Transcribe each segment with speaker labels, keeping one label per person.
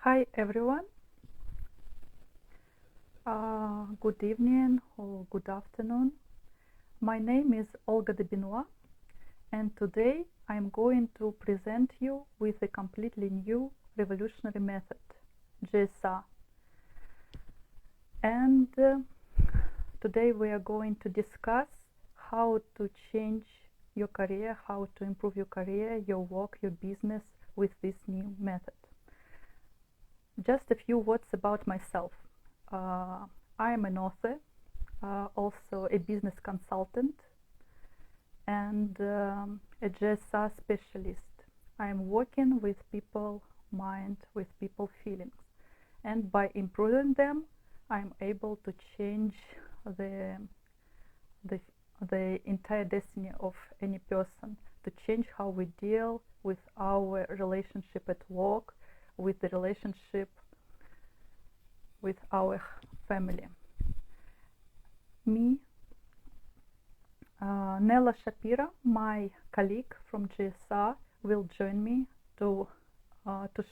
Speaker 1: Hi everyone. Good evening or good afternoon. My name is Olga Debinois, and today I'm going to present you with a completely new revolutionary method, GSR. And today we are going to discuss how to change your career, how to improve your career, your work, your business with this new method. Just a few words about myself. I am an author, also a business consultant, and a GSR specialist. I am working with people mind, with people feelings, and by improving them, I am able to change the entire destiny of any person, to change how we deal with our relationship at work, with the relationship with our family. Me, Nella Shapiro, my colleague from GSR, will join me to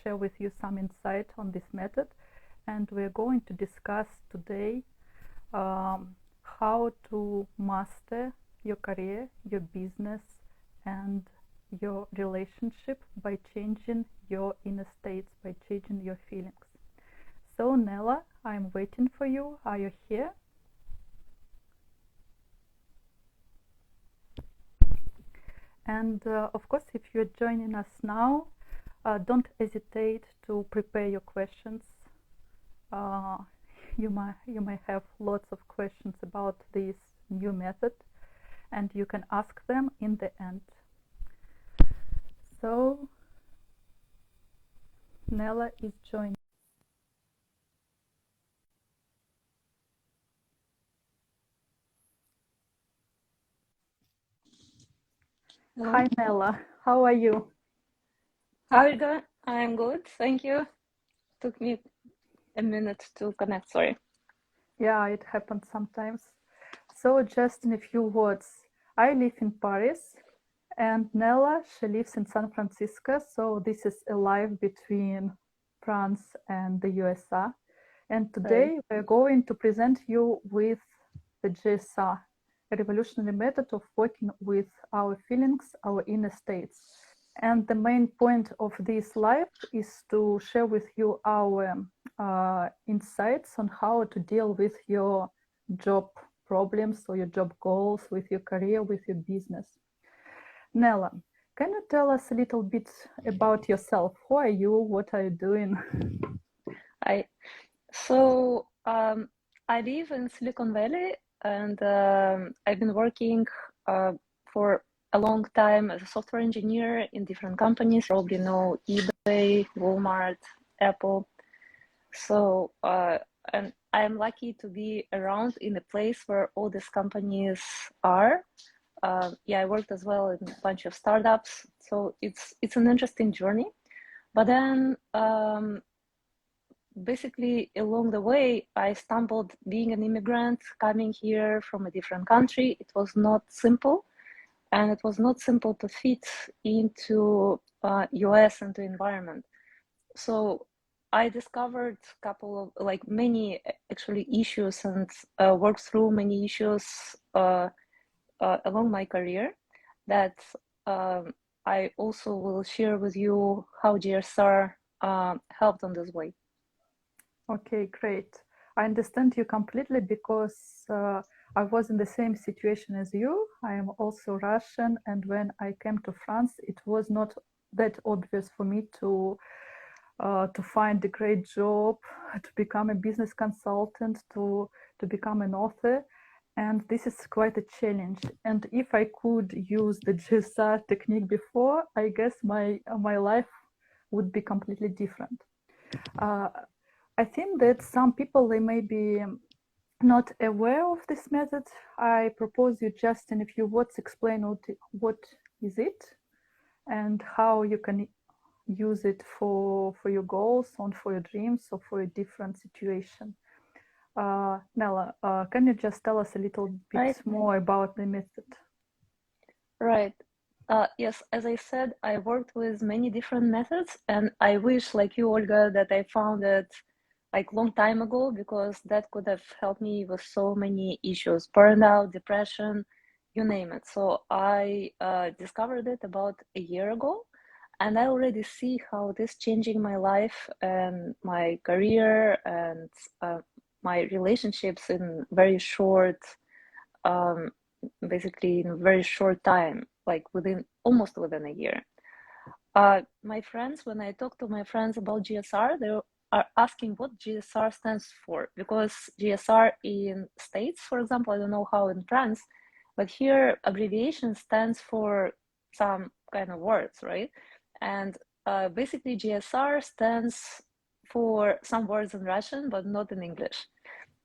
Speaker 1: share with you some insight on this method, and we're going to discuss today how to master your career, your business, and your relationship by changing your inner states, by changing your feelings. So Nella, I'm waiting for you. Are you here? And of course, if you're joining us now, don't hesitate to prepare your questions. You may have lots of questions about this new method, and you can ask them in the end. So Nella is joining.
Speaker 2: Hello.
Speaker 1: Hi Nella, how are you?
Speaker 2: How are you doing? I'm good, thank you. Took me a minute to connect, sorry.
Speaker 1: Yeah, it happens sometimes. So just in a few words, I live in Paris, and Nella, she lives in San Francisco, so this is a live between France and the USA. And today we're going to present you with the GSR, a revolutionary method of working with our feelings, our inner states. And the main point of this live is to share with you our insights on how to deal with your job problems or your job goals, with your career, with your business. Nella, can you tell us a little bit about yourself? Who are you? What are you doing?
Speaker 2: I live in Silicon Valley, and I've been working for a long time as a software engineer in different companies. You probably know eBay, Walmart, Apple. So and I'm lucky to be around in a place where all these companies are. I worked as well in a bunch of startups, so it's an interesting journey. But then basically along the way, I stumbled being an immigrant coming here from a different country. It was not simple, and it was not simple to fit into US and the environment. So I discovered a couple of many actually issues and worked through many issues along my career that I also will share with you how GSR helped on this way.
Speaker 1: Okay, great. I understand you completely because I was in the same situation as you. I am also Russian, and when I came to France, it was not that obvious for me to find a great job, to become a business consultant, to become an author. And this is quite a challenge. And if I could use the GSR technique before, I guess my life would be completely different. I think that some people, they may be not aware of this method. I propose you just in a few words explain what is it and how you can use it for your goals, or for your dreams, or for a different situation. Nella, can you just tell us a little bit more about the method?
Speaker 2: Right. Yes, as I said, I worked with many different methods, and I wish, like you, Olga, that I found it like long time ago, because that could have helped me with so many issues, burnout, depression, you name it. So I discovered it about a year ago, and I already see how this changing my life and my career and my relationships in very short, um, basically in a very short time, like within almost within a year. My friends, when I talk to my friends about GSR, they are asking what GSR stands for, because GSR in States, for example, I don't know how in France, but here abbreviation stands for some kind of words, right? And basically GSR stands for some words in Russian, but not in English.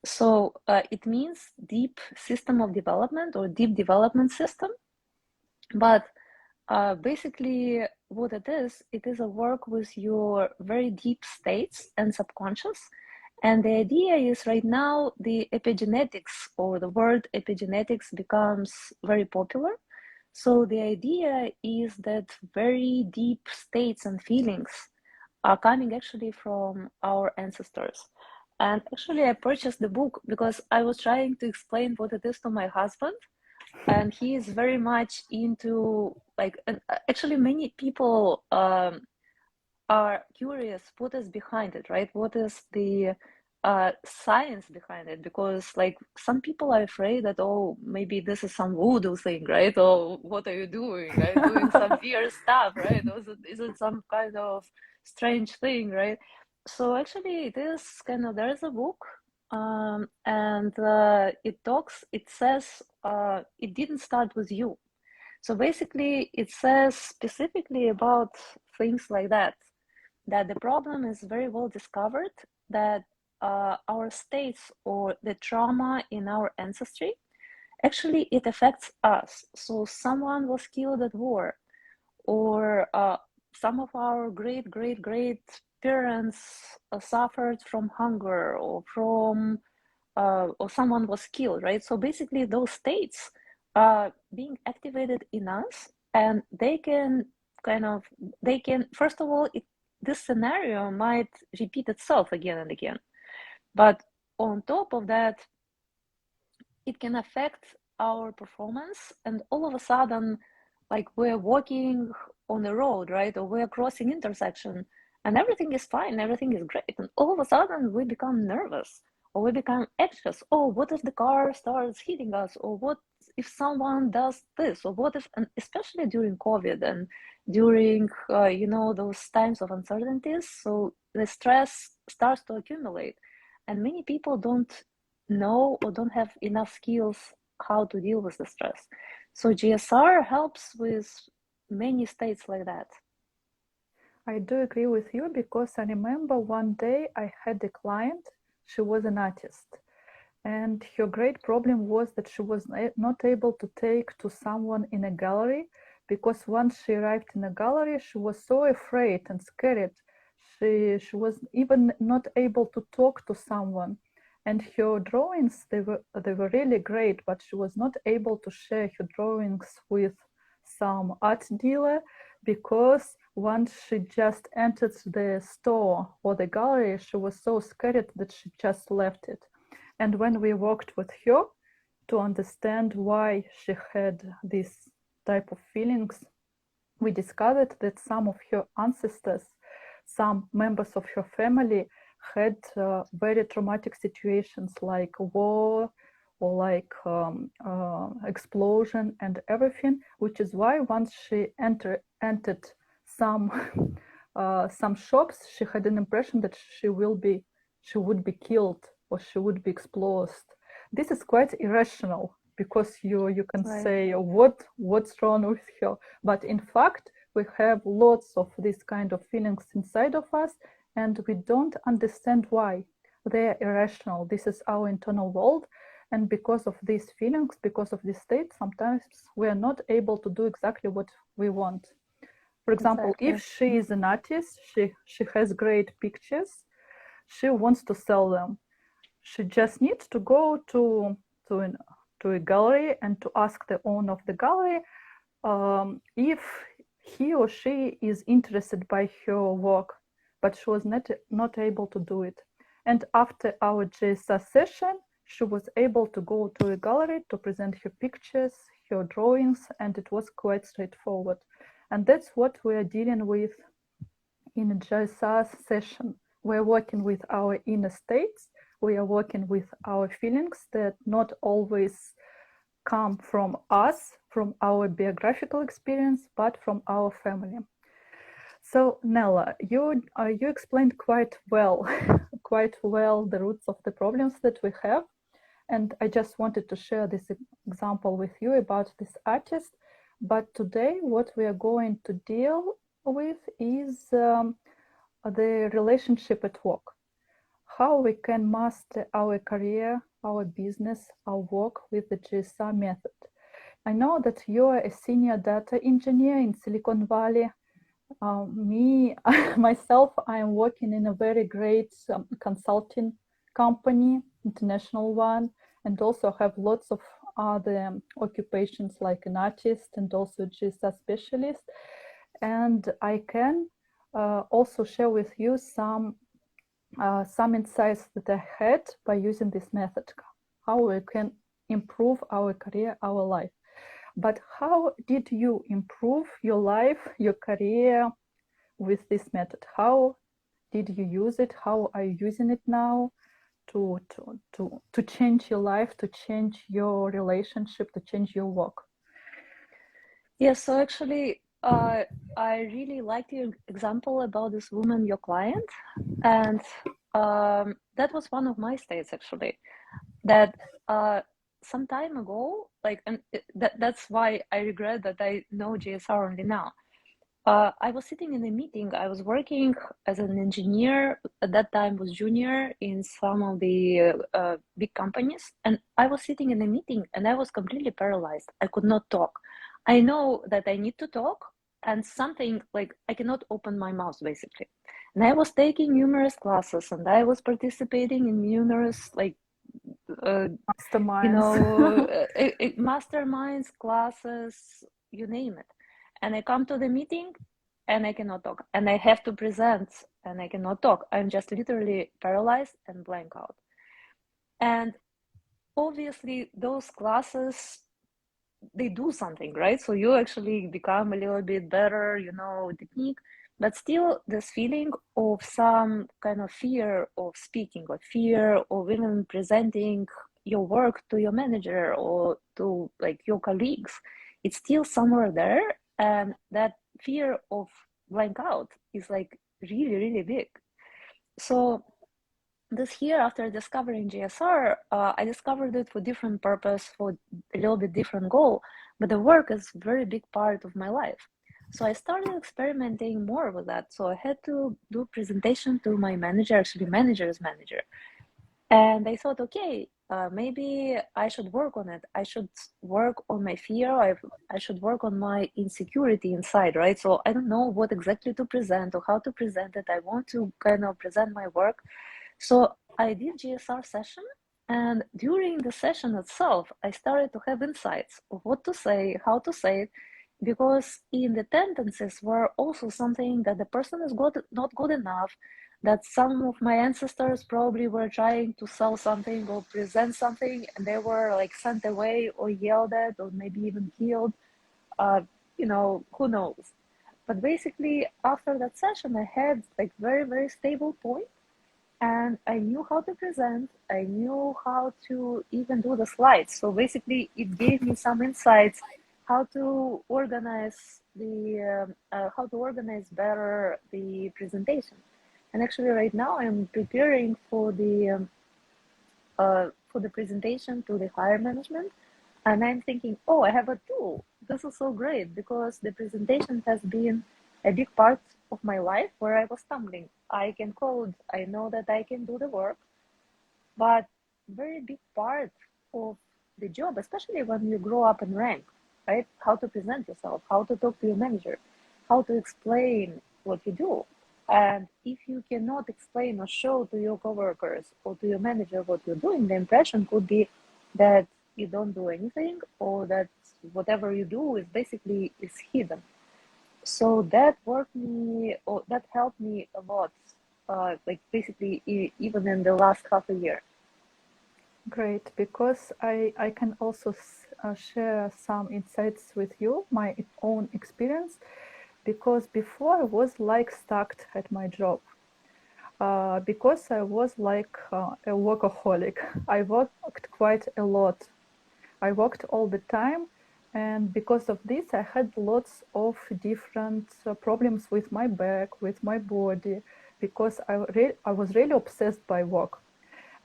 Speaker 2: So it means deep system of development or deep development system. But basically, what it is a work with your very deep states and subconscious. And the idea is right now the epigenetics, or the word epigenetics, becomes very popular. So the idea is that very deep states and feelings are coming actually from our ancestors. And actually, I purchased the book because I was trying to explain what it is to my husband, and he is very much into like, and actually many people are curious what is behind it, right? What is the science behind it? Because like some people are afraid that, oh, maybe this is some voodoo thing, right? Or what are you doing, right? Doing some weird stuff, right? Or is it some kind of strange thing, right? So actually it is kind of, there is a book, and it says it didn't start with you. So basically it says specifically about things like that the problem is very well discovered, that our states or the trauma in our ancestry, actually it affects us. So someone was killed at war, or some of our great parents suffered from hunger, or from or someone was killed, right? So basically those states are being activated in us, and they can kind of, they can, first of all, this scenario might repeat itself again and again. But on top of that, it can affect our performance, and all of a sudden, like we're walking on the road, right? Or we're crossing intersection, and everything is fine, everything is great. And all of a sudden we become nervous, or we become anxious. Oh, what if the car starts hitting us? Or what if someone does this? Or what if, and especially during COVID and during, those times of uncertainties. So the stress starts to accumulate, and many people don't know or don't have enough skills how to deal with the stress. So GSR helps with many states like that.
Speaker 1: I do agree with you because I remember one day I had a client, she was an artist, and her great problem was that she was not able to take to someone in a gallery because once she arrived in a gallery, she was so afraid and scared. She was even not able to talk to someone. And her drawings, they were really great, but she was not able to share her drawings with some art dealer because once she just entered the store or the gallery, she was so scared that she just left it. And when we worked with her to understand why she had this type of feelings, we discovered that some of her ancestors, some members of her family, had very traumatic situations like war or like explosion and everything, which is why once she entered some some shops, she had an impression that she would be killed or she would be exploded. This is quite irrational because you can
Speaker 2: Right.
Speaker 1: say what's wrong with her, but in fact we have lots of these kind of feelings inside of us and we don't understand why. They are irrational. This is our internal world, and because of these feelings, because of this state, sometimes we are not able to do exactly what we want. For example, if
Speaker 2: Exactly.
Speaker 1: she is an artist, she has great pictures, she wants to sell them. She just needs to go to an, to a gallery and to ask the owner of the gallery, if he or she is interested by her work, but she was not able to do it. And after our GSR session, she was able to go to a gallery to present her pictures, her drawings, and it was quite straightforward. And that's what we are dealing with in a GSR session. We're working with our inner states. We are working with our feelings that not always come from us, from our biographical experience, but from our family. So Nella, you explained quite well, quite well the roots of the problems that we have, and I just wanted to share this example with you about this artist. But today, what we are going to deal with is the relationship at work. How we can master our career, our business, our work with the GSR method. I know that you're a senior data engineer in Silicon Valley. Me, myself, I am working in a very great consulting company, international one, and also have lots of other occupations like an artist and also GSR specialist. And I can also share with you some insights that I had by using this method, how we can improve our career, our life. But how did you improve your life, your career with this method? How did you use it? How are you using it now to change your life, to change your relationship, to change your work?
Speaker 2: Yes, so actually, I really liked your example about this woman, your client, and that was one of my states actually. That some time ago, like, and that's why I regret that I know GSR only now. I was sitting in a meeting. I was working as an engineer at that time, was junior in some of the big companies, and I was sitting in a meeting and I was completely paralyzed. I could not talk. I know that I need to talk, and something like I cannot open my mouth basically. And I was taking numerous classes, and I was participating in numerous like
Speaker 1: Masterminds.
Speaker 2: masterminds, classes, you name it. And I come to the meeting and I cannot talk. And I have to present and I cannot talk. I'm just literally paralyzed and blank out. And obviously, those classes, they do something, right? So you actually become a little bit better, technique. But still, this feeling of some kind of fear of speaking, or fear of even presenting your work to your manager or to like your colleagues, it's still somewhere there. And that fear of blank out is like really, really big. So this year, after discovering GSR, I discovered it for different purpose, for a little bit different goal, but the work is a very big part of my life. So I started experimenting more with that. So I had to do presentation to my manager, actually manager's manager. And I thought, okay, maybe I should work on it. I should work on my fear. I should work on my insecurity inside, right? So I don't know what exactly to present or how to present it. I want to kind of present my work. So I did GSR session, and during the session itself, I started to have insights of what to say, how to say it, because in the tendencies were also something that the person is not good enough, that some of my ancestors probably were trying to sell something or present something, and they were like sent away or yelled at or maybe even killed. Who knows? But basically, after that session, I had like very, very stable point, and I knew how to present. I knew how to even do the slides. So basically, it gave me some insights how to organize better the presentation. And actually, right now, I'm preparing for the presentation to the higher management, and I'm thinking, oh, I have a tool. This is so great, because the presentation has been a big part of my life where I was stumbling. I can code, I know that I can do the work, but very big part of the job, especially when you grow up in rank, right? How to present yourself, how to talk to your manager, how to explain what you do. And if you cannot explain or show to your coworkers or to your manager what you're doing, the impression could be that you don't do anything, or that whatever you do is basically is hidden. So that worked me, or that helped me a lot, like basically even in the last half a year.
Speaker 1: Great, because I can also share some insights with you, my own experience, because before I was like stuck at my job, because I was like a workaholic. I worked quite a lot. I worked all the time, and because of this, I had lots of different problems with my back, with my body, because I was really obsessed by work.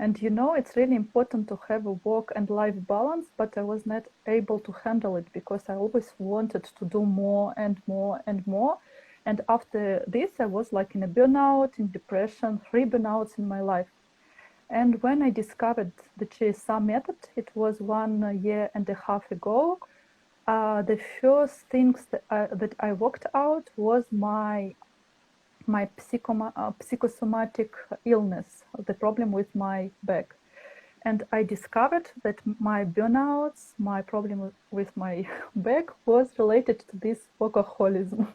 Speaker 1: And you know, it's really important to have a work and life balance, but I was not able to handle it because I always wanted to do more and more and more. And after this, I was like in a burnout, in depression, 3 burnouts in my life. And when I discovered the GSR method, it was 1.5 years ago. The first things that I worked out was my psychosomatic illness, the problem with my back. And I discovered that my burnouts, my problem with my back was related to this workaholism,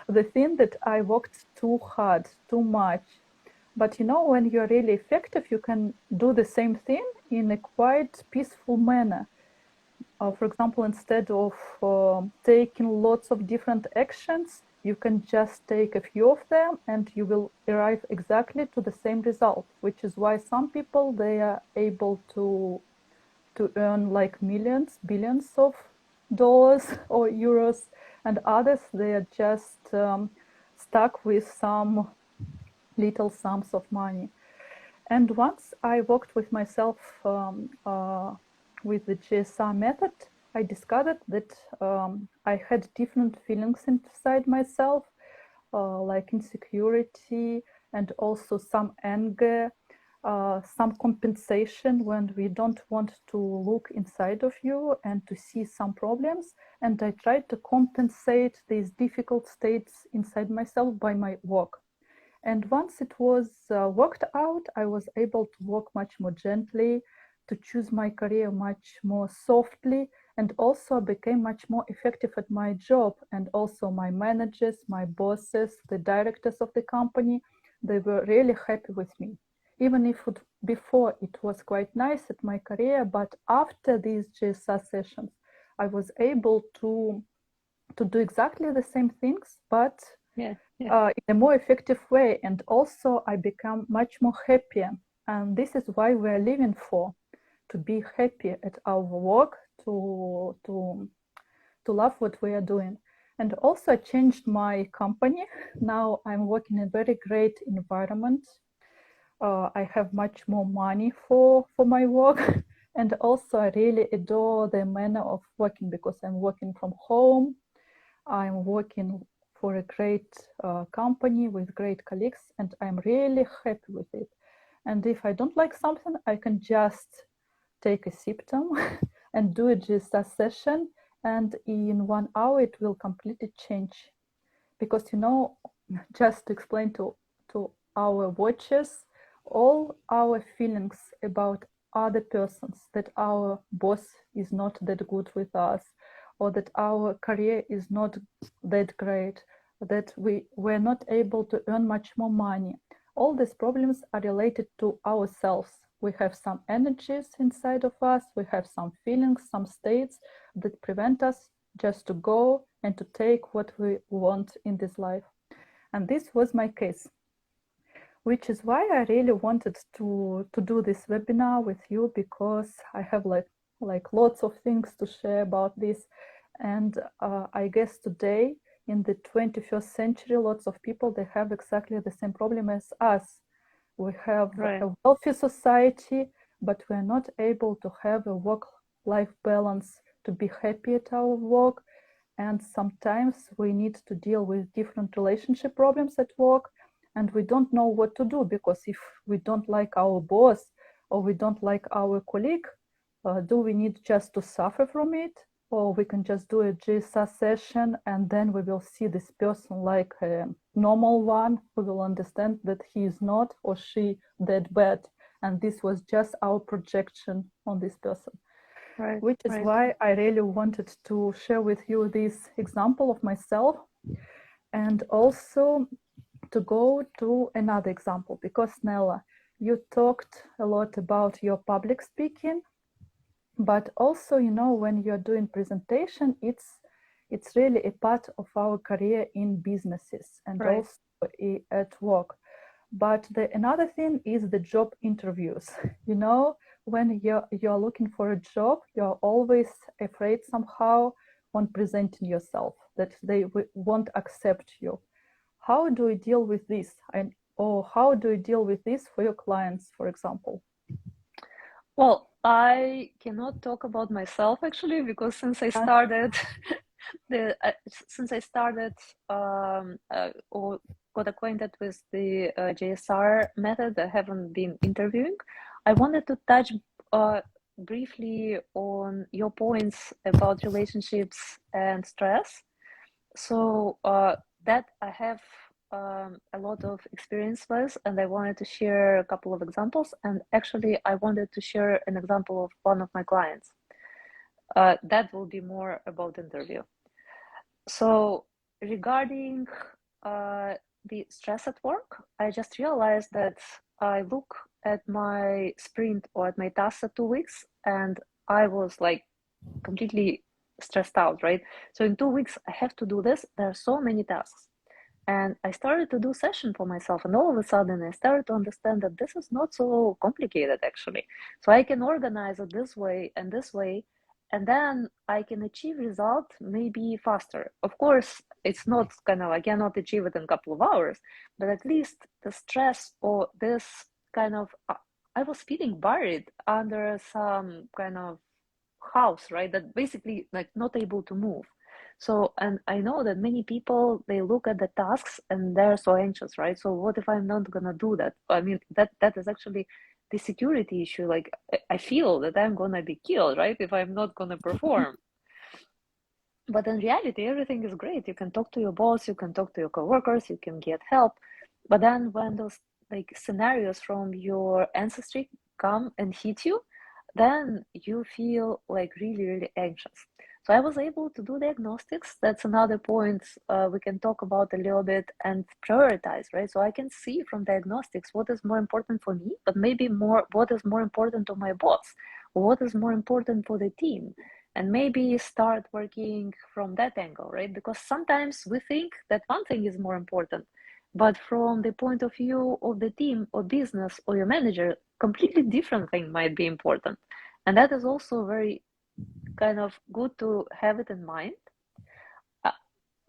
Speaker 1: the thing that I worked too hard, too much. But you know, when you're really effective, you can do the same thing in a quite peaceful manner. For example, instead of taking lots of different actions, you can just take a few of them and you will arrive exactly to the same result, which is why some people, they are able to earn like millions, billions of dollars or euros, and others, they are just stuck with some little sums of money. And once I worked with myself with the GSR method, I discovered that I had different feelings inside myself, like insecurity and also some anger, some compensation when we don't want to look inside of you and to see some problems. And I tried to compensate these difficult states inside myself by my work. And once it was worked out, I was able to work much more gently, to choose my career much more softly, and also became much more effective at my job. And also my managers, my bosses, the directors of the company, they were really happy with me. Even if before it was quite nice at my career, but after these GSR sessions, I was able to do exactly the same things, but
Speaker 2: Yeah, yeah.
Speaker 1: in a more effective way. And also I become much more happier. And this is why we're living for, to be happy at our work, to love what we are doing. And also I changed my company. Now I'm working in a very great environment. I have much more money for my work. And also I really adore the manner of working because I'm working from home. I'm working for a great company with great colleagues, and I'm really happy with it. And if I don't like something, I can just take a symptom and do a GSS session, and in 1 hour it will completely change. Because you know, just to explain to our watchers, all our feelings about other persons, that our boss is not that good with us, or that our career is not that great, that we were not able to earn much more money, all these problems are related to ourselves. We have some energies inside of us, we have some feelings, some states that prevent us just to go and to take what we want in this life. And this was my case, which is why I really wanted to do this webinar with you, because I have like lots of things to share about this. And I guess today in the 21st century, lots of people, they have exactly the same problem as us. We have
Speaker 2: Right.
Speaker 1: a wealthy society, but we're not able to have a work-life balance, to be happy at our work. And sometimes we need to deal with different relationship problems at work, and we don't know what to do, because if we don't like our boss or we don't like our colleague, do we need just to suffer from it, or we can just do a GSA session and then we will see this person like a normal one, who will understand that he is not or she that bad, and this was just our projection on this person.
Speaker 2: Right,
Speaker 1: which is
Speaker 2: right.
Speaker 1: why I really wanted to share with you this example of myself, and also to go to another example, because Nella, you talked a lot about your public speaking, but also, when you're doing presentation, it's really a part of our career in businesses and
Speaker 2: Right.
Speaker 1: also at work. But another thing is the job interviews. When you're looking for a job, you're always afraid somehow on presenting yourself that they won't accept you. How do you deal with this? Or how do you deal with this for your clients, for example?
Speaker 2: Well, I cannot talk about myself actually, because since I
Speaker 1: Yeah.
Speaker 2: started the since I started or got acquainted with the GSR method, I haven't been interviewing. I wanted to touch briefly on your points about relationships and stress. So that I have a lot of experience with, and I wanted to share a couple of examples. And actually, I wanted to share an example of one of my clients. That will be more about interview. So regarding the stress at work, I just realized that I look at my sprint or at my tasks at 2 weeks, and I was like completely stressed out, right? So in 2 weeks, I have to do this. There are so many tasks. And I started to do session for myself, and all of a sudden I started to understand that this is not so complicated actually. So I can organize it this way and this way, and then I can achieve result maybe faster. Of course, it's not kind of I cannot achieve it in a couple of hours, but at least the stress or this kind of I was feeling buried under some kind of house, right? That basically like not able to move. So, and I know that many people they look at the tasks and they're so anxious, right? So what if I'm not gonna do that? I mean, that is actually the security issue. Like I feel that I'm gonna be killed, right? If I'm not gonna perform. But in reality, everything is great. You can talk to your boss, you can talk to your coworkers, you can get help. But then when those like scenarios from your ancestry come and hit you, then you feel like really, really anxious. So I was able to do diagnostics. That's another point we can talk about a little bit and prioritize, right? So I can see from diagnostics what is more important for me, but maybe more what is more important to my boss, or what is more important for the team, and maybe start working from that angle, right? Because sometimes we think that one thing is more important, but from the point of view of the team or business or your manager, completely different thing might be important. And that is also very kind of good to have it in mind. A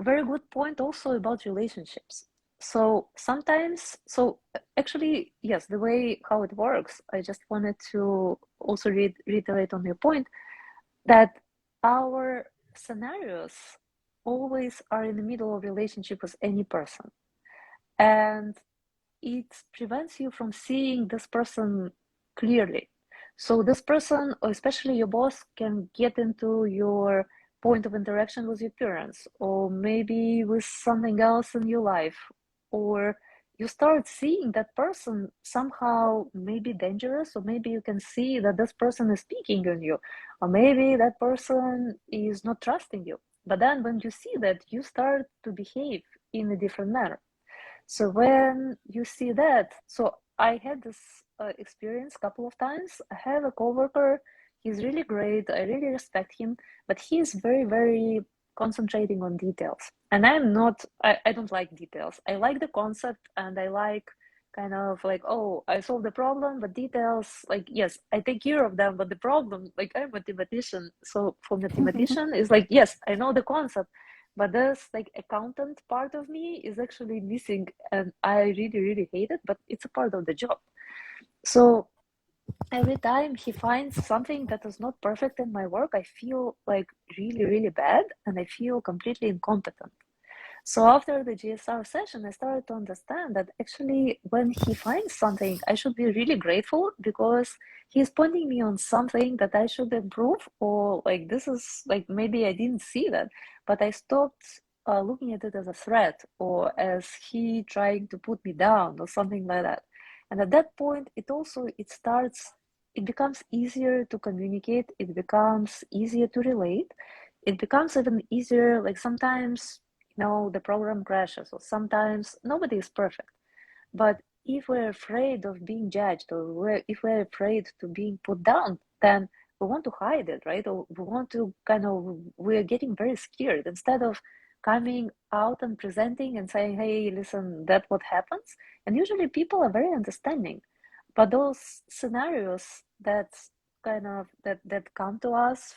Speaker 2: very good point also about relationships. So sometimes, so actually, yes, the way how it works, I just wanted to also reiterate on your point that our scenarios always are in the middle of relationship with any person, and it prevents you from seeing this person clearly. So this person, or especially your boss, can get into your point of interaction with your parents, or maybe with something else in your life, or you start seeing that person somehow maybe dangerous, or maybe you can see that this person is speaking on you, or maybe that person is not trusting you. But then when you see that, you start to behave in a different manner. So when you see that, so I had this experience a couple of times. I have a coworker. He's really great. I really respect him, but he's very, very concentrating on details. And I'm not. I don't like details. I like the concept, and I like kind of like, oh, I solved the problem, but details, like, yes, I take care of them, but the problem, like, I'm a mathematician. So for mathematician, is like, yes, I know the concept, but this like accountant part of me is actually missing, and I really, really hate it, but it's a part of the job. So every time he finds something that is not perfect in my work, I feel like really, really bad, and I feel completely incompetent. So after the GSR session, I started to understand that actually when he finds something, I should be really grateful, because he's pointing me on something that I should improve, or like this is like maybe I didn't see that, but I stopped looking at it as a threat, or as he trying to put me down or something like that. And at that point, it starts it becomes easier to communicate, it becomes easier to relate, it becomes even easier, like sometimes, the program crashes, or sometimes nobody is perfect. But if we're afraid of being judged, or if we're afraid to being put down, then we want to hide it, right? Or we want to we're getting very scared instead of coming out and presenting and saying, hey, listen, that's what happens. And usually people are very understanding. But those scenarios that come to us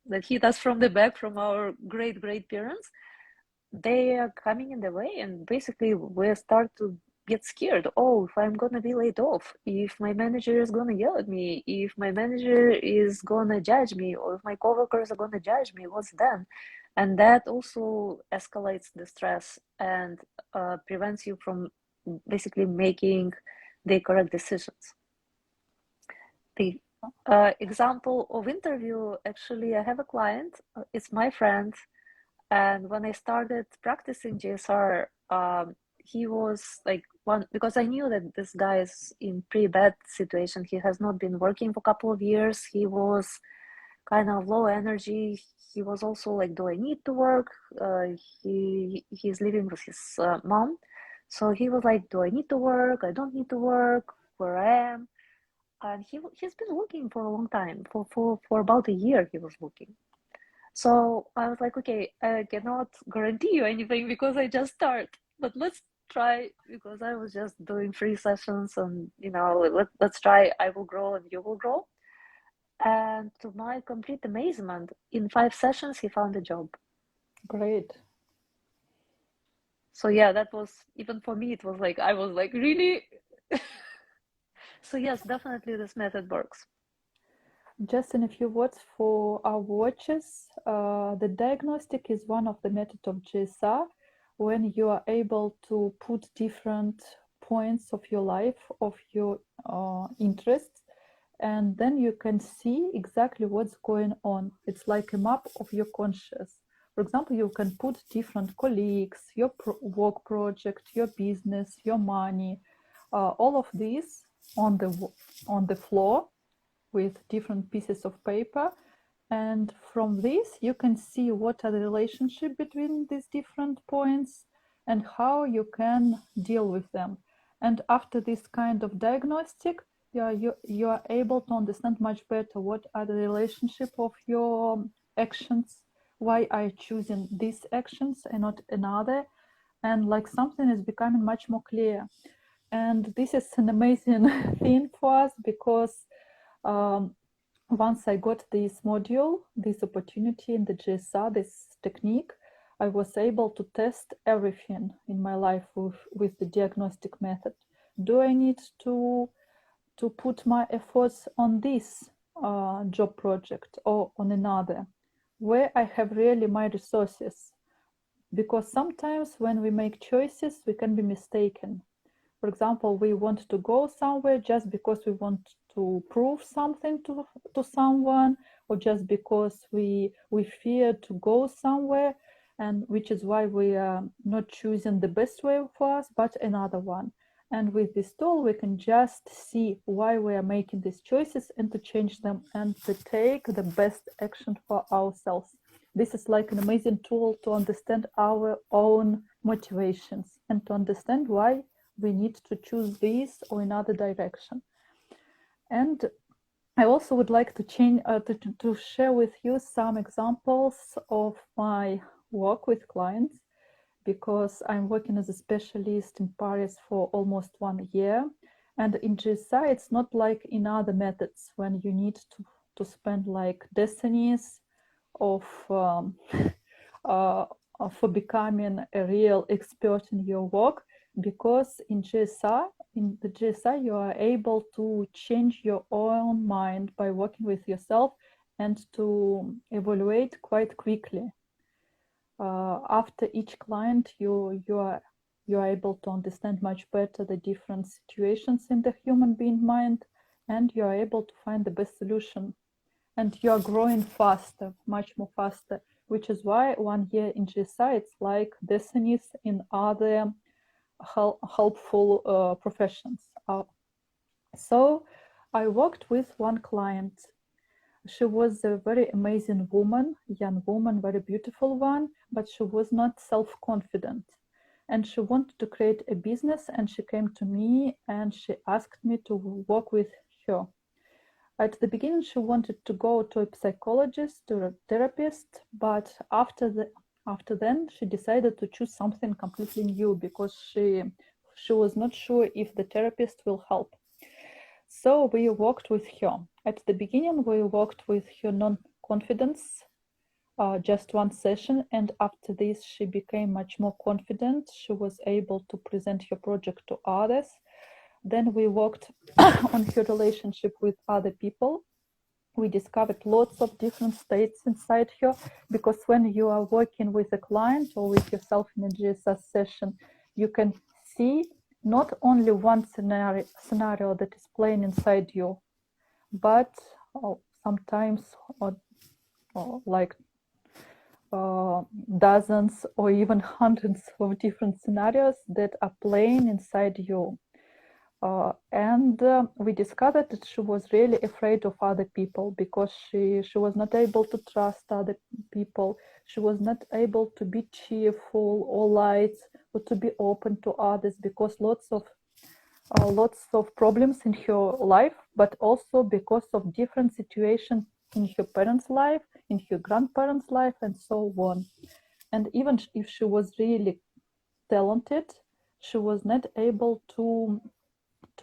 Speaker 2: that hit us from the back from our great parents, they are coming in the way, and basically we start to get scared. Oh, if I'm gonna be laid off, if my manager is gonna yell at me, if my manager is gonna judge me, or if my coworkers are gonna judge me, what's then? And that also escalates the stress and prevents you from basically making the correct decisions. The example of interview, actually, I have a client, it's my friend, and when I started practicing GSR, he was like one, because I knew that this guy is in pretty bad situation. He has not been working for a couple of years. He was kind of low energy. He was also like, do I need to work? He's living with his mom. So he was like, do I need to work? I don't need to work, where I am. And he's been looking for a long time. For about a year he was looking. So I was like, okay, I cannot guarantee you anything because I just start, but let's try, because I was just doing free sessions, and let's try. I will grow and you will grow. And to my complete amazement, in 5 sessions he found a job.
Speaker 1: Great.
Speaker 2: So yeah, that was, even for me, it was like, I was like, really? So yes, definitely this method works.
Speaker 1: Just in a few words for our watchers, the diagnostic is one of the methods of GSR when you are able to put different points of your life, of your interests, and then you can see exactly what's going on. It's like a map of your conscious. For example, you can put different colleagues, your work project, your business, your money, all of these on the floor with different pieces of paper, and from this you can see what are the relationship between these different points and how you can deal with them. And after this kind of diagnostic, you are able to understand much better what are the relationship of your actions, why are you choosing these actions and not another, and like something is becoming much more clear. And this is an amazing thing for us because um, once I got this module, this opportunity in the GSR, this technique, I was able to test everything in my life with the diagnostic method. Do I need to put my efforts on this job project or on another? Where I have really my resources? Because sometimes when we make choices, we can be mistaken. For example, we want to go somewhere just because we want to prove something to someone, or just because we fear to go somewhere, and which is why we are not choosing the best way for us, but another one. And with this tool, we can just see why we are making these choices and to change them and to take the best action for ourselves. This is like an amazing tool to understand our own motivations and to understand why we need to choose this or another direction. And I also would like to share with you some examples of my work with clients, because I'm working as a specialist in Paris for almost 1 year. And in GSI, it's not like in other methods when you need to spend like destinies of uh, for becoming a real expert in your work, because in the GSR, you are able to change your own mind by working with yourself and to evaluate quite quickly. After each client, you are able to understand much better the different situations in the human being mind, and you are able to find the best solution. And you are growing faster, much more faster, which is why 1 year in GSI, it's like destinies in other helpful professions. So I worked with one client. She was a very amazing woman, young woman, very beautiful one, but she was not self-confident. And she wanted to create a business, and she came to me and she asked me to work with her. At the beginning, she wanted to go to a psychologist, to a therapist, but after then, she decided to choose something completely new because she was not sure if the therapist will help. So we worked with her. At the beginning, we worked with her non-confidence, just one session, and after this, she became much more confident. She was able to present her project to others. Then we worked on her relationship with other people. We discovered lots of different states inside her, because when you are working with a client or with yourself in a GSR session, you can see not only one scenario that is playing inside you, but sometimes like dozens or even hundreds of different scenarios that are playing inside you. And we discovered that she was really afraid of other people because she was not able to trust other people. She was not able to be cheerful or light or to be open to others because lots of problems in her life, but also because of different situations in her parents' life, in her grandparents' life, and so on. And even if she was really talented, she was not able to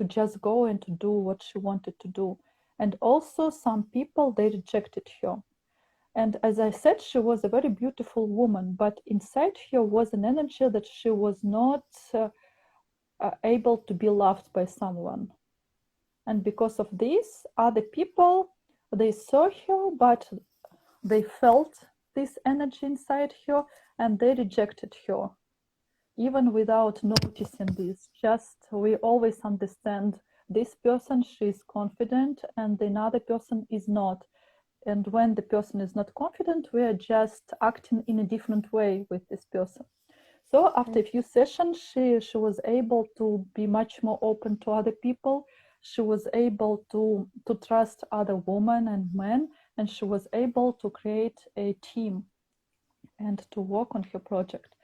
Speaker 1: just go and to do what she wanted to do. And also some people, they rejected her. And as I said, she was a very beautiful woman, but inside her was an energy that she was not able to be loved by someone. And because of this, other people, they saw her, but they felt this energy inside her and they rejected her, even without noticing this. Just we always understand this person, she is confident, and the another person is not. And when the person is not confident, we are just acting in a different way with this person. So after a few sessions, she was able to be much more open to other people. She was able to trust other women and men, and she was able to create a team and to work on her project.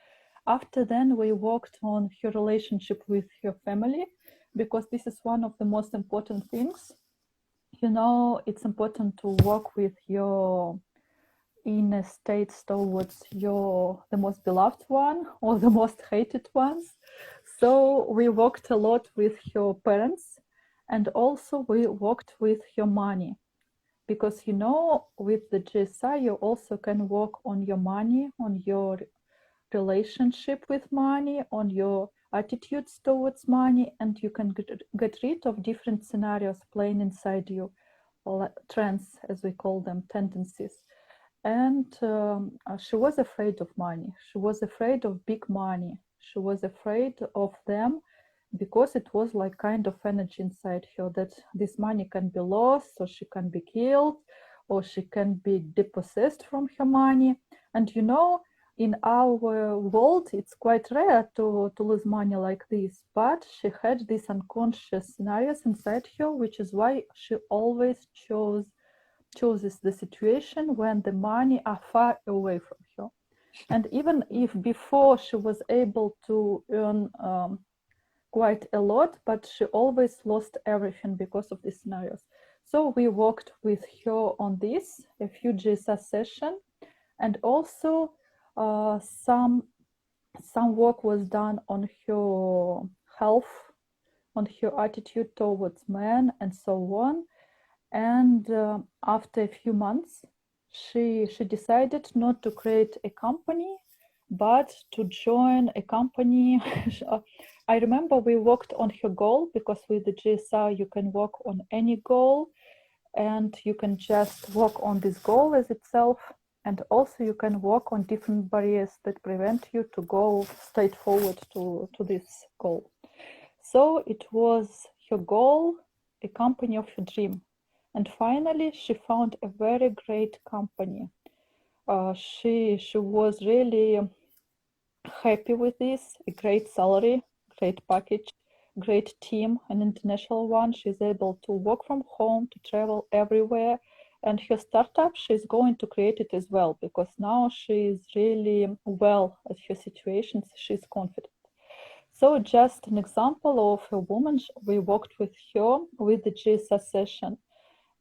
Speaker 1: After then, we worked on her relationship with her family, because this is one of the most important things. You know, it's important to work with your inner states towards the most beloved one or the most hated ones. So we worked a lot with her parents, and also we worked with her money, because you know, with the GSI you also can work on your money, on your relationship with money, on your attitudes towards money, and you can get rid of different scenarios playing inside you, or trends as we call them, tendencies. And she was afraid of money. She was afraid of big money. She was afraid of them because it was like kind of energy inside her that this money can be lost, or she can be killed, or she can be depossessed from her money. And you know, in our world, it's quite rare to lose money like this. But she had these unconscious scenarios inside her, which is why she always chooses the situation when the money are far away from her. And even if before she was able to earn quite a lot, but she always lost everything because of these scenarios. So we worked with her on this, a few GSR sessions, and also some work was done on her health, on her attitude towards men, and so on. And after a few months, she decided not to create a company, but to join a company. I remember we worked on her goal, because with the GSR you can work on any goal, and you can just work on this goal as itself, and also you can work on different barriers that prevent you to go straight forward to this goal. So it was her goal, a company of her dream. And finally, she found a very great company. She was really happy with this, a great salary, great package, great team, an international one. She's able to work from home, to travel everywhere. And her startup, she's going to create it as well because now she's really well at her situation. She's confident. So just an example of a woman, we worked with her with the GSR session.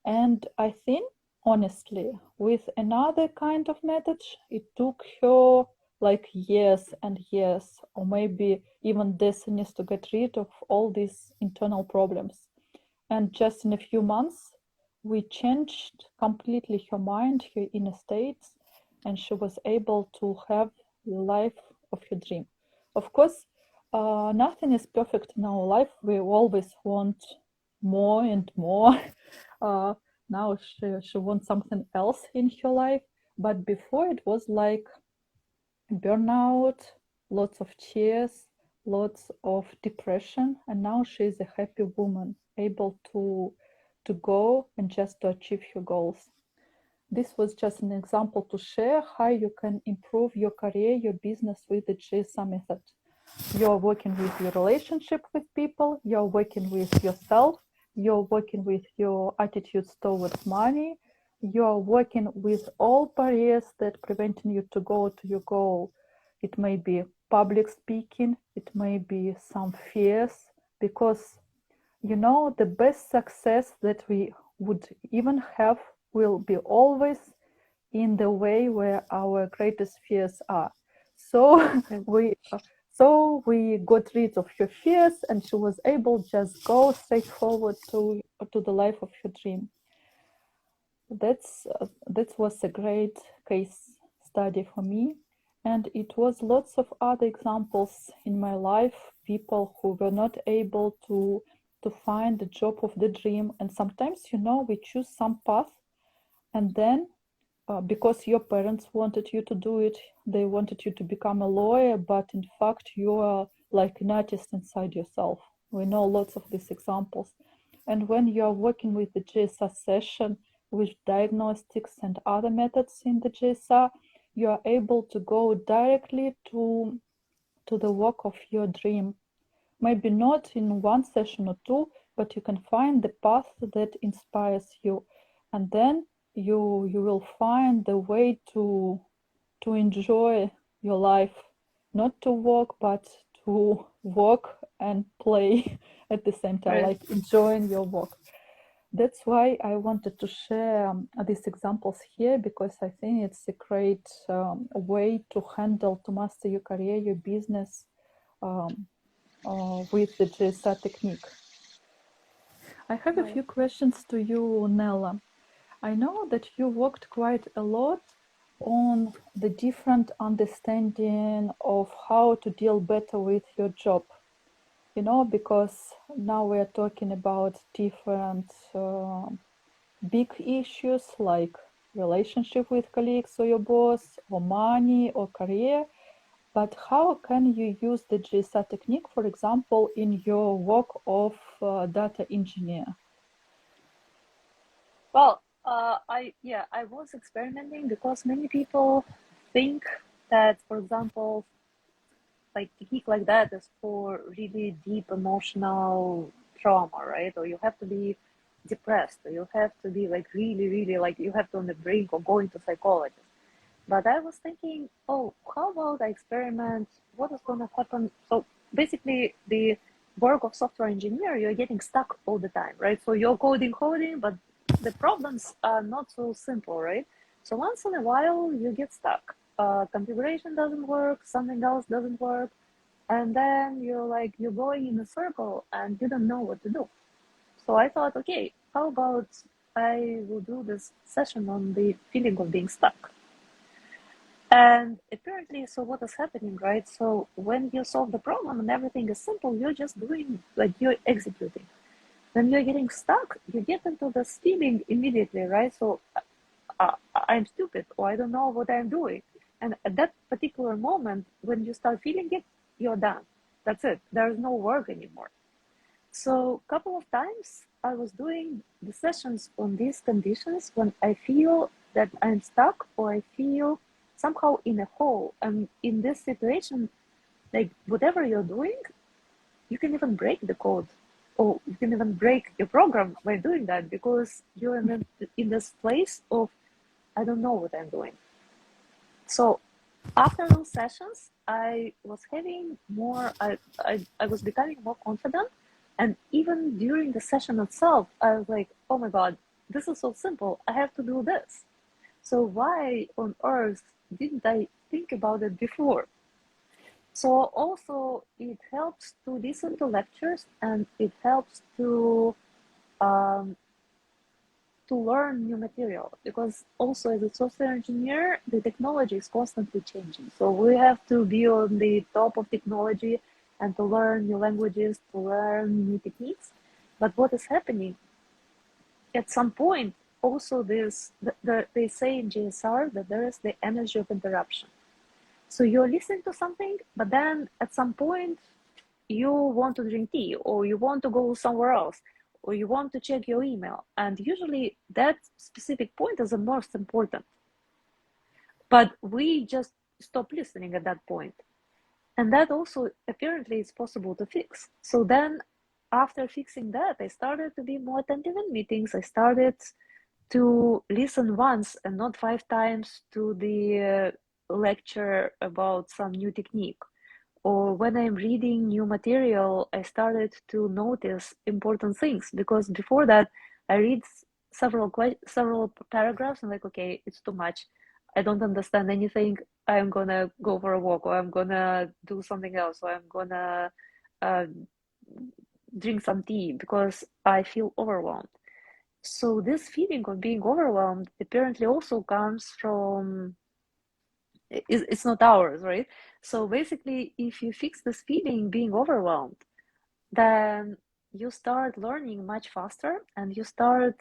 Speaker 1: And I think, honestly, with another kind of method, it took her like years and years, or maybe even decades to get rid of all these internal problems. And just in a few months, we changed completely her mind, her inner states, and she was able to have the life of her dream. Of course, nothing is perfect in our life. We always want more and more. uh, Now she wants something else in her life. But before it was like burnout, lots of tears, lots of depression, and now she's a happy woman, able to go and just to achieve her goals. This was just an example to share how you can improve your career, your business with the GSA method. You're working with your relationship with people, you're working with yourself, you're working with your attitudes towards money, you're working with all barriers that preventing you to go to your goal. It may be public speaking, it may be some fears, because the best success that we would even have will be always in the way where our greatest fears are. So we we got rid of her fears, and she was able to just go straight forward to the life of her dream. That was a great case study for me, and it was lots of other examples in my life. People who were not able to find the job of the dream, and sometimes we choose some path, and then because your parents wanted you to do it, they wanted you to become a lawyer, but in fact you are like an artist inside yourself. We know lots of these examples. And when you are working with the GSR session, with diagnostics and other methods in the GSR, you are able to go directly to the work of your dream. Maybe not in one session or two, but you can find the path that inspires you. And then you will find the way to enjoy your life, not to work, but to work and play at the same time,
Speaker 2: Right.
Speaker 1: like enjoying your work. That's why I wanted to share these examples here, because I think it's a great way to handle, to master your career, your business um, with the GSR technique. I have a
Speaker 2: Right.
Speaker 1: few questions to you, Nella. I know that you worked quite a lot on the different understanding of how to deal better with your job. Because now we are talking about different big issues like relationship with colleagues or your boss, or money or career. But how can you use the GSR technique, for example, in your work of data engineer?
Speaker 2: Well, I was experimenting because many people think that, for example, like technique like that is for really deep emotional trauma, right? Or you have to be depressed, or you have to be like really, really like you have to on the brink of going to psychologist. But I was thinking, oh, how about I experiment? What is going to happen? So basically, the work of software engineer, you're getting stuck all the time, right? So you're coding, but the problems are not so simple, right? So once in a while, you get stuck. Configuration doesn't work, something else doesn't work, and then you're going in a circle and you don't know what to do. So I thought, okay, how about I will do this session on the feeling of being stuck. And apparently, so what is happening, right? So when you solve the problem and everything is simple, you're just doing, like you're executing. When you're getting stuck, you get into this feeling immediately, right? So I'm stupid, or I don't know what I'm doing. And at that particular moment, when you start feeling it, you're done. That's it. There's no work anymore. So a couple of times I was doing the sessions on these conditions when I feel that I'm stuck, or I feel somehow in a hole. And in this situation, like whatever you're doing, you can even break the code, or you can even break your program by doing that, because you're in this place of, I don't know what I'm doing. So after those sessions, I was having more, I was becoming more confident. And even during the session itself, I was like, oh my God, this is so simple. I have to do this. So why on earth didn't I think about it before? So also it helps to listen to lectures, and it helps um, to learn new material, because also as a software engineer, the technology is constantly changing. So we have to be on the top of technology and to learn new languages, to learn new techniques. But what is happening at some point, also they say in GSR that there is the energy of interruption. So you're listening to something, but then at some point you want to drink tea, or you want to go somewhere else, or you want to check your email. And usually that specific point is the most important. But we just stop listening at that point. And that also apparently is possible to fix. So then after fixing that, I started to be more attentive in meetings. I started to listen once and not 5 times to the lecture about some new technique. Or when I'm reading new material, I started to notice important things, because before that, I read several paragraphs and like, okay, it's too much. I don't understand anything. I'm gonna go for a walk, or I'm gonna do something else, or I'm gonna uh, drink some tea, because I feel overwhelmed. So this feeling of being overwhelmed apparently also comes from, it's not ours, right? So basically, if you fix this feeling being overwhelmed, then you start learning much faster, and you start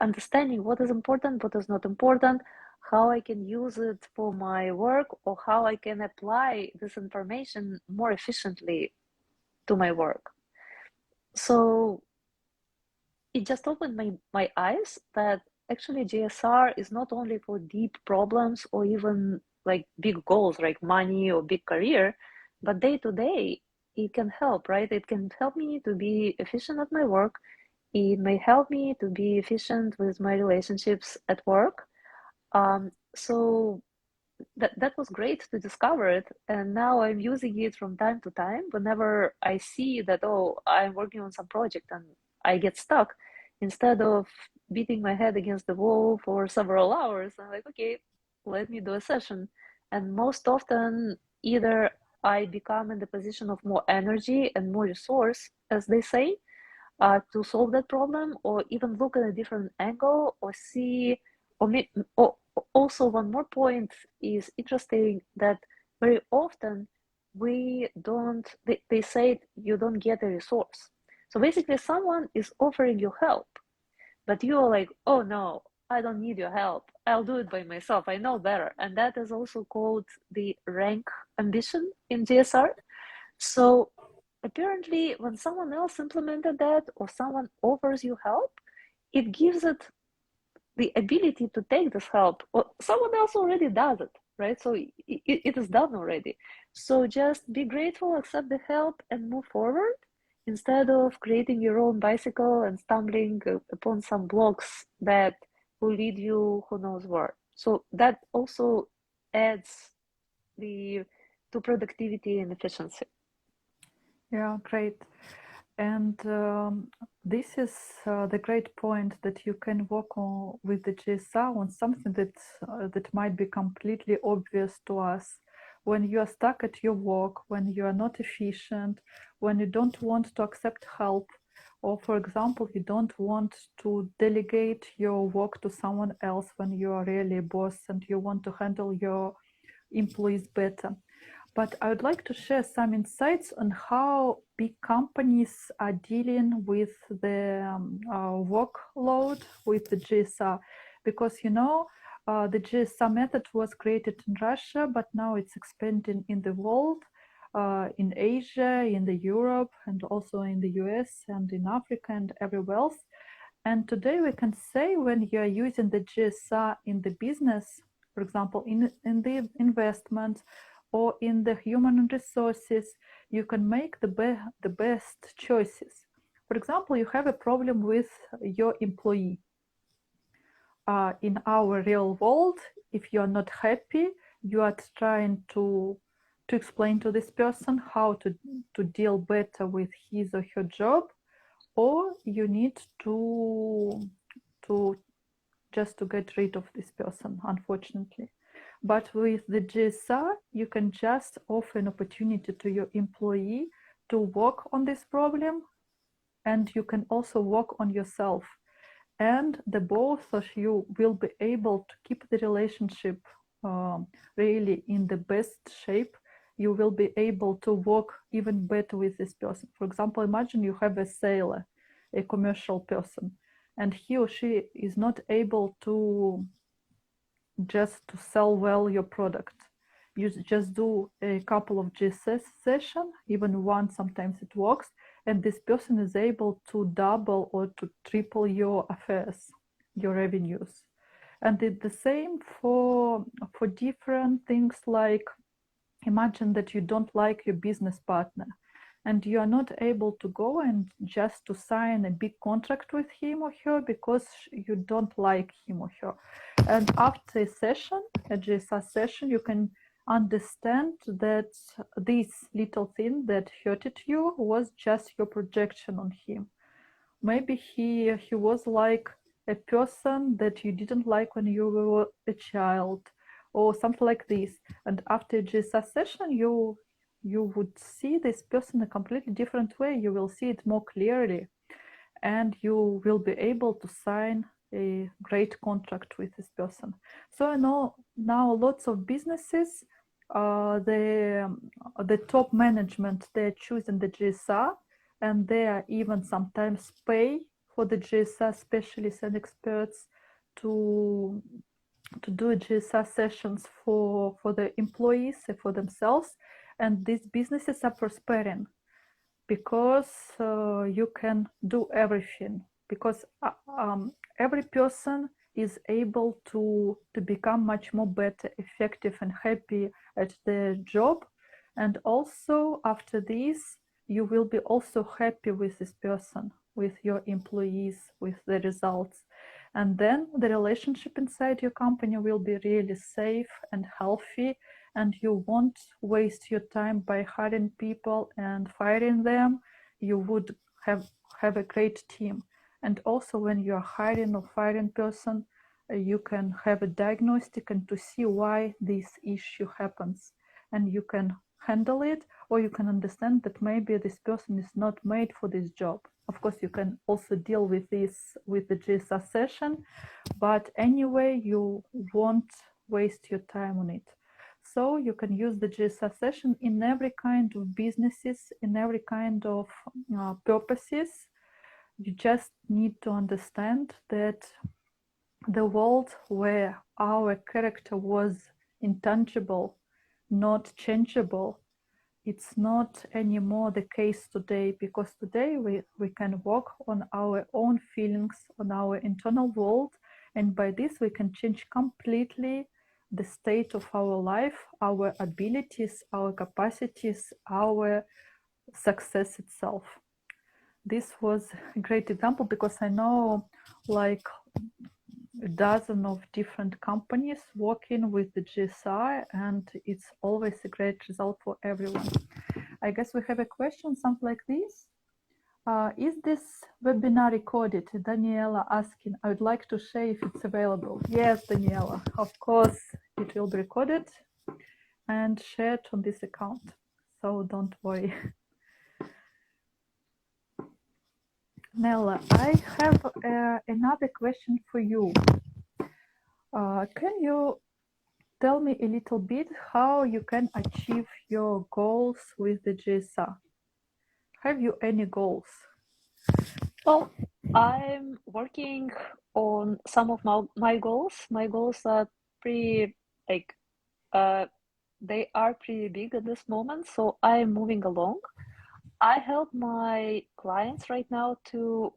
Speaker 2: understanding what is important, what is not important, how I can use it for my work, or how I can apply this information more efficiently to my work. So it just opened my eyes that actually GSR is not only for deep problems or even like big goals like money or big career, but day to day it can help, right? It can help me to be efficient at my work. It may help me to be efficient with my relationships at work. So that was great to discover it, and now I'm using it from time to time whenever I see that, oh, I'm working on some project and I get stuck. Instead of beating my head against the wall for several hours, I'm like, okay, let me do a session. And most often, either I become in the position of more energy and more resource, as they say, to solve that problem, or even look at a different angle, or see, or also one more point is interesting, that very often we don't, they say you don't get a resource. So basically someone is offering you help, but you are like, oh no, I don't need your help, I'll do it by myself, I know better. And that is also called the rank ambition in GSR. So apparently, when someone else implemented that, or someone offers you help, it gives it the ability to take this help, or someone else already does it, right? So it is done already. So just be grateful, accept the help, and move forward, instead of creating your own bicycle and stumbling upon some blocks that will lead you who knows where. So that also adds the to productivity and efficiency.
Speaker 1: Yeah, great. And this is the great point, that you can work on with the GSR on something that might be completely obvious to us. When you are stuck at your work, when you are not efficient, when you don't want to accept help, or for example, you don't want to delegate your work to someone else when you are really a boss and you want to handle your employees better. But I would like to share some insights on how big companies are dealing with the workload with the GSR. Because, the GSR method was created in Russia, but now it's expanding in the world, in Asia, in the Europe, and also in the US and in Africa and everywhere else. And today we can say, when you are using the GSR in the business, for example, in the investment or in the human resources, you can make the best choices. For example, you have a problem with your employee. In our real world, if you are not happy, you are trying to explain to this person how to deal better with his or her job, or you need to just to get rid of this person, unfortunately. But with the GSR, you can just offer an opportunity to your employee to work on this problem, and you can also work on yourself. And the both of you will be able to keep the relationship really in the best shape. You will be able to work even better with this person. For example, imagine you have a sailor, a commercial person, and he or she is not able to just to sell well your product. You just do a couple of GSS sessions, even one, sometimes it works, and this person is able to double or to triple your affairs, your revenues. And it's the same for different things, like imagine that you don't like your business partner and you are not able to go and just to sign a big contract with him or her because you don't like him or her. And after a session, a GSR session, you can understand that this little thing that hurted you was just your projection on him. Maybe he was like a person that you didn't like when you were a child or something like this. And after a GSR session, you would see this person a completely different way. You will see it more clearly, and you will be able to sign a great contract with this person. So I know now lots of businesses, the top management, they're choosing the GSR, and they are even sometimes pay for the GSR specialists and experts to do GSR sessions for the employees, for themselves, and these businesses are prospering because you can do everything, because every person is able to become much more better, effective and happy at their job. And also after this, you will be also happy with this person, with your employees, with the results. And then the relationship inside your company will be really safe and healthy, and you won't waste your time by hiring people and firing them. You would have a great team. And also when you are hiring or firing person, you can have a diagnostic and to see why this issue happens, and you can handle it, or you can understand that maybe this person is not made for this job. Of course, you can also deal with this with the GSR session, but anyway, you won't waste your time on it. So you can use the GSR session in every kind of businesses, in every kind of purposes. You just need to understand that the world where our character was intangible, not changeable, it's not anymore the case today, because today we can work on our own feelings, on our internal world, and by this we can change completely the state of our life, our abilities, our capacities, our success itself. This was a great example because I know like a dozen of different companies working with the GSR, and it's always a great result for everyone. I guess we have a question, something like this. Is this webinar recorded? Daniela asking. I would like to share if it's available. Yes, Daniela, of course it will be recorded and shared on this account. So don't worry. Nella, I have another question for you. Can you tell me a little bit how you can achieve your goals with the GSR? Have you any goals?
Speaker 2: Well, I'm working on some of my goals. My goals are pretty like they are pretty big at this moment, so I'm moving along. I help my clients right now to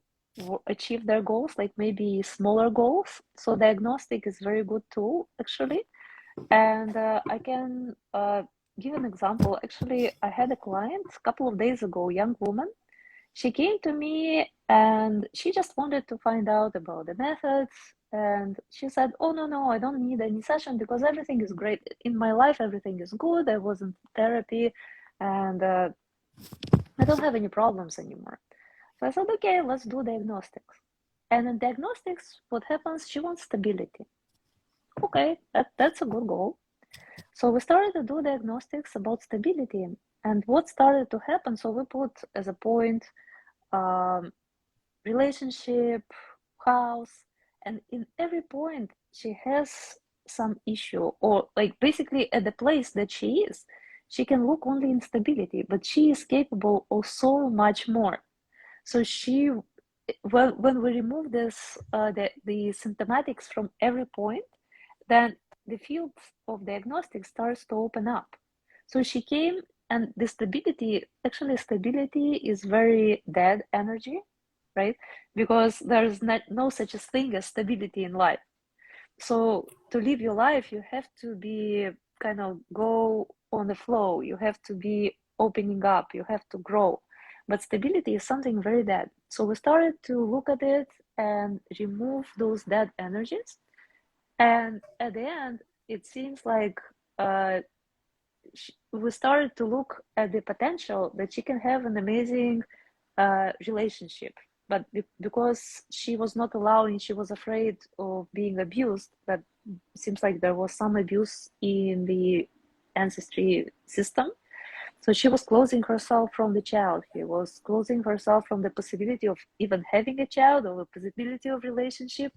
Speaker 2: achieve their goals, like maybe smaller goals. So diagnostic is very good tool actually, and I can give an example. Actually, I had a client a couple of days ago, young woman. She came to me and she just wanted to find out about the methods. And she said, "Oh, no, I don't need any session because everything is great. In my life, everything is good. I was in therapy and I don't have any problems anymore." So I said, "Okay, let's do diagnostics." And in diagnostics, what happens? She wants stability. Okay, that's a good goal. So we started to do diagnostics about stability. And what started to happen? So we put as a point um, relationship, house, and in every point she has some issue, or like basically at the place that she is, she can look only instability, but she is capable of so much more. So she, when we remove this, the symptomatics from every point, then the field of diagnostics starts to open up. So she came, and the stability, actually, stability is very dead energy, right? Because there's no such a thing as stability in life. So to live your life, you have to be kind of go on the flow. You have to be opening up. You have to grow. But stability is something very dead. So we started to look at it and remove those dead energies. And at the end, it seems like uh, we started to look at the potential that she can have an amazing relationship. But because she was not allowing, she was afraid of being abused. That seems like there was some abuse in the ancestry system. So she was closing herself from the child. She was closing herself from the possibility of even having a child or the possibility of relationship.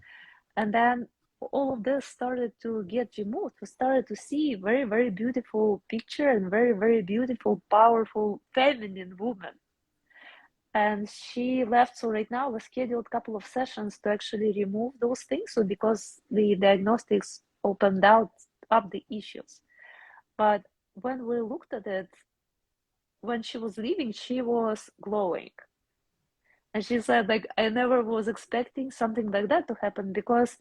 Speaker 2: And then all of this started to get removed. We started to see very, very beautiful picture and very, very beautiful, powerful, feminine woman. And she left. So right now we scheduled a couple of sessions to actually remove those things. So because the diagnostics opened out up the issues. But when we looked at it, when she was leaving, she was glowing. And she said, like, I never was expecting something like that to happen, because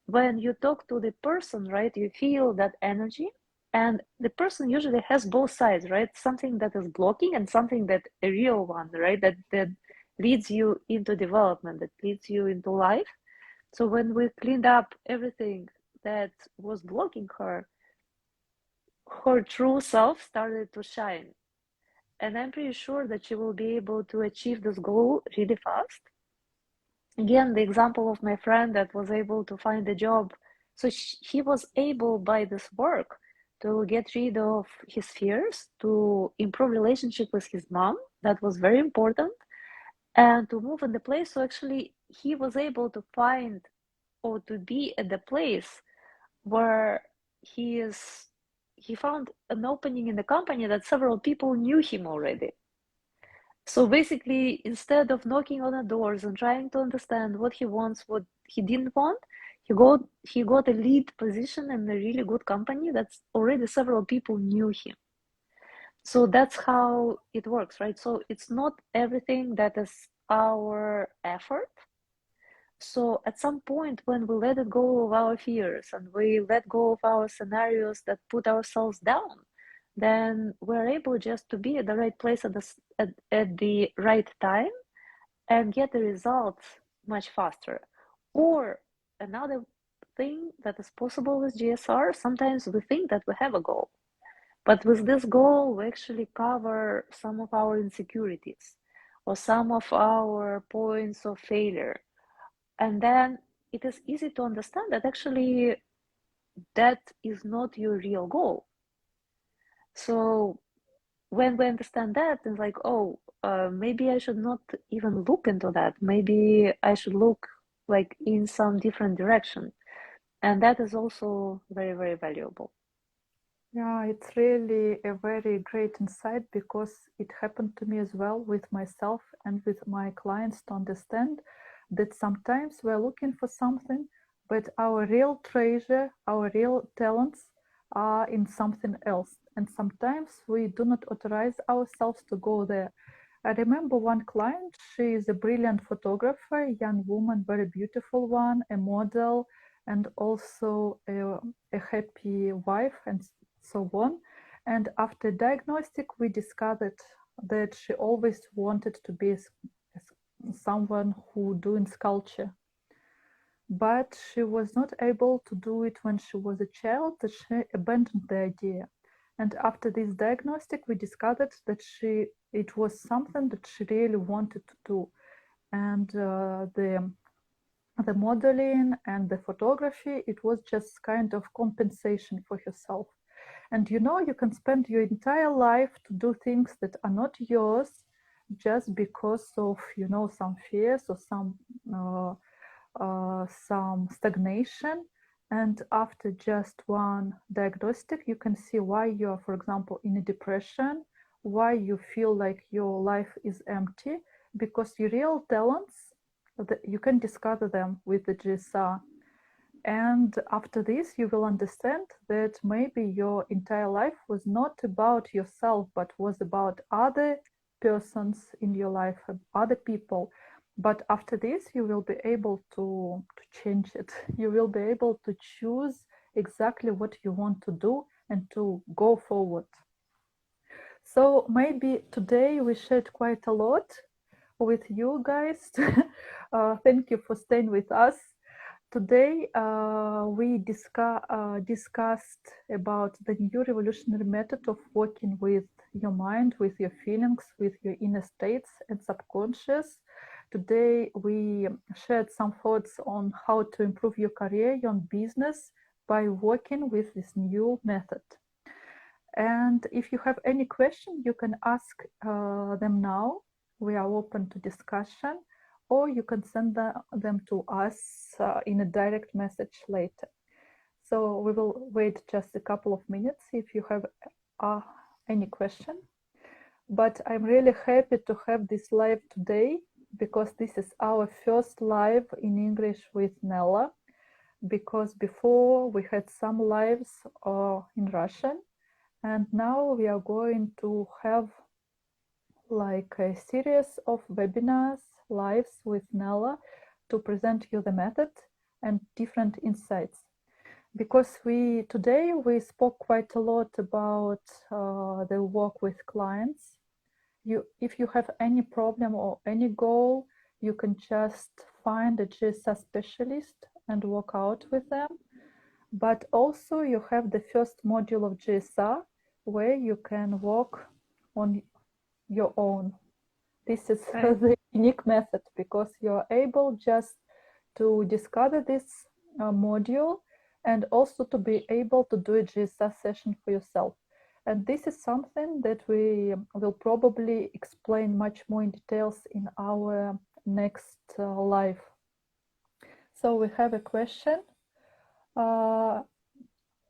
Speaker 2: when you talk to the person, right, you feel that energy, and the person usually has both sides, right? Something that is blocking and something that a real one, right? That leads you into development, that leads you into life. So when we cleaned up everything that was blocking her, her true self started to shine. And I'm pretty sure that she will be able to achieve this goal really fast. Again, the example of my friend that was able to find a job. So he was able by this work to get rid of his fears, to improve relationship with his mom. That was very important. And to move in the place. So actually he was able to find, or to be at the place where he found an opening in the company that several people knew him already. So basically, instead of knocking on the doors and trying to understand what he wants, what he didn't want, he got a lead position in a really good company that's already several people knew him. So that's how it works, right? So it's not everything that is our effort. So at some point, when we let it go of our fears and we let go of our scenarios that put ourselves down, then we're able just to be at the right place at the right time and get the results much faster. Or another thing that is possible with GSR, sometimes we think that we have a goal, but with this goal, we actually cover some of our insecurities or some of our points of failure. And then it is easy to understand that actually that is not your real goal. So when we understand that, it's like, oh, maybe I should not even look into that. Maybe I should look like in some different direction. And that is also very, very valuable.
Speaker 1: Yeah, it's really a very great insight because it happened to me as well with myself and with my clients to understand that sometimes we're looking for something, but our real treasure, our real talents are in something else. And sometimes we do not authorize ourselves to go there. I remember one client, she is a brilliant photographer, young woman, very beautiful one, a model, and also a happy wife and so on. And after diagnostic, we discovered that she always wanted to be someone who doing sculpture, but she was not able to do it when she was a child. That she abandoned the idea. And after this diagnostic, we discovered that it was something that she really wanted to do. And the modeling and the photography, it was just kind of compensation for herself. And you know, you can spend your entire life to do things that are not yours just because of, you know, some fears or some stagnation. And after just one diagnostic, you can see why you're, for example, in a depression, why you feel like your life is empty, because your real talents, you can discover them with the GSR. And after this, you will understand that maybe your entire life was not about yourself, but was about other persons in your life, other people. But after this, you will be able to change it. You will be able to choose exactly what you want to do and to go forward. So maybe today we shared quite a lot with you guys. Thank you for staying with us. Today we discussed about the new revolutionary method of working with your mind, with your feelings, with your inner states and subconscious. Today we shared some thoughts on how to improve your career, your business by working with this new method. And if you have any question, you can ask them now. We are open to discussion, or you can send them to us in a direct message later. So we will wait just a couple of minutes if you have any question. But I'm really happy to have this live today because this is our first live in English with Nella. Because before we had some lives in Russian, and now we are going to have like a series of webinars, lives with Nella to present you the method and different insights. Because today we spoke quite a lot about the work with clients. If you have any problem or any goal, you can just find a GSR specialist and work out with them. But also you have the first module of GSR where you can work on your own. This is the unique method because you're able just to discover this module and also to be able to do a GSR session for yourself. And this is something that we will probably explain much more in details in our next live. So we have a question.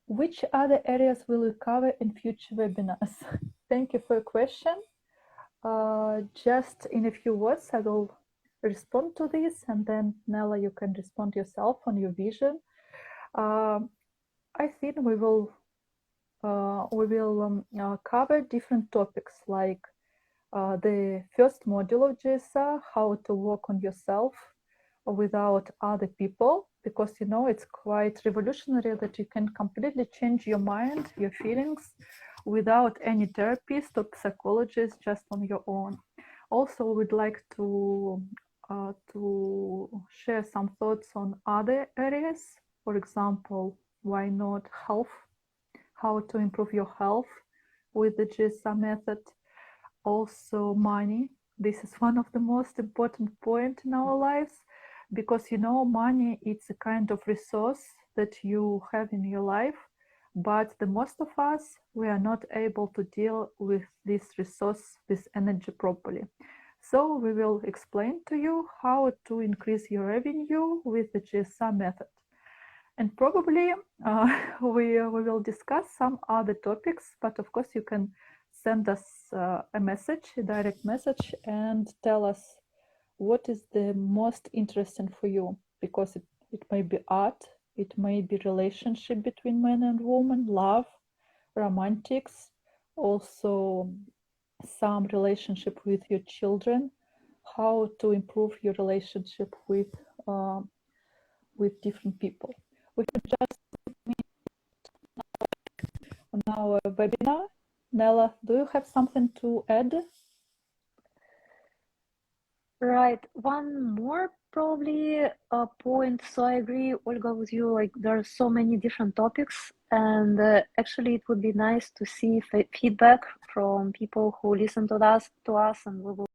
Speaker 1: Which other areas will we cover in future webinars? Thank you for your question. Just in a few words, I will respond to this, and then Nella, you can respond yourself on your vision. I think we will cover different topics like the first module of GSR, how to work on yourself without other people, because you know it's quite revolutionary that you can completely change your mind, your feelings, without any therapist or psychologist, just on your own. Also, we'd like to share some thoughts on other areas. For example, why not health? How to improve your health with the GSR method. Also, money. This is one of the most important points in our lives because you know money it's a kind of resource that you have in your life, but the most of us we are not able to deal with this resource, this energy properly. So we will explain to you how to increase your revenue with the GSR method. And probably we will discuss some other topics, but of course you can send us a message, a direct message, and tell us what is the most interesting for you, because it may be art, it may be relationship between man and woman, love, romantics, also some relationship with your children, how to improve your relationship with different people. We can just on our webinar Nella, do you have something to add?
Speaker 2: Right. One more probably point. So I agree, Olga, with you. Like there are so many different topics, and actually, it would be nice to see feedback from people who listen to us, and we will